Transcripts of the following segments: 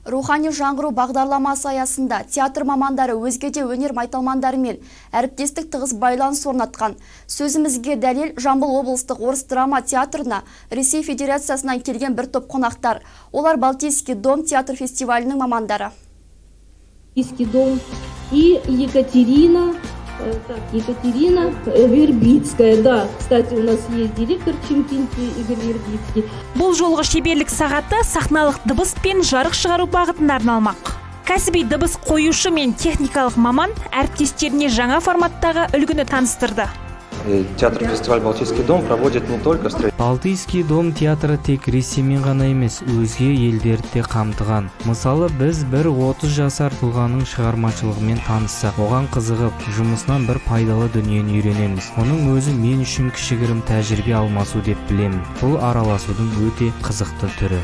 Рухани жаңғыру бағдарламасы аясында театр мамандары өзгеде өнер майталмандарымен әріптестік тығыз байланыс орнатқан. Сөзімізге дәлел Жамбыл облыстық орыс драма театрына Ресей Федерациясынан келген бір топ қонақтар. Олар Балтийский дом театр фестивалінің мамандары. Балтийский дом и Екатерина Вербицкая. Да, кстати, у нас есть директор Чемкинти Игорь Вербицкий. Бұл жолғы шеберлік сағаты сахналық дыбыс пен жарық шығару бағытына арналмақ. Кәсіби дыбыс қоюшы мен техникалық маман әріптестеріне жаңа форматтағы үлгіні таныстырды. Театр-фестиваль «Балтийский дом» проводит не только Балтийский дом театры тек Ресеймен ғана емес, өзге елдерді де қамтыған. Мысалы, біз бір 30 жасар тұлғаның шығармашылығымен таныссақ, оған қызығып, жұмысынан бір пайдалы дүниені үйренеміз. Оның өзі мен үшін кішігірім тәжірибе алмасу деп білемін. Бұл араласудың өте қызықты түрі.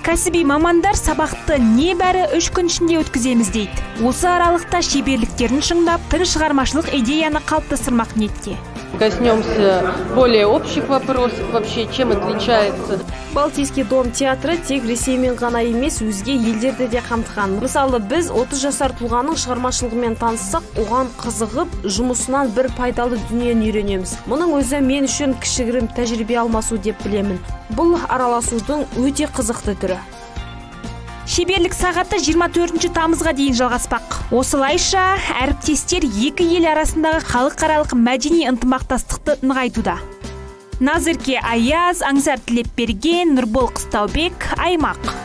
Кәсіби мамандар сабақты небәрі 3 күн ішінде өткіземіз дейді. Осы аралықта шеберліктерін шыңдап, тың шығармашылық идеяны қалыптастырмақ ниетте. Коснемся более общих вопросов вообще, чем отличается. Балтийский дом театры тек Ресеймен ғана емес, өзге елдерді де қамтыған. Мысалы, біз 30 жасар тұлғаның шығармашылығымен таныссақ, оған қызығып, жұмысынан бір пайдалы дүниені үйренеміз. Мұның өзі мен үшін кішігірім тәжірибе алмасу деп білемін. Бұл араласудың өте қызықты түрі. Шеберлік сағаты 24 тамызға дейін жалғаспақ. Осылайша әріптестер екі ел арасындағы халықаралық мәдени ынтымақтастықты нығайтуда. Назерке Аяз, Аңсар Тілепберген, Нұрбол Қыстаубек, Аймақ.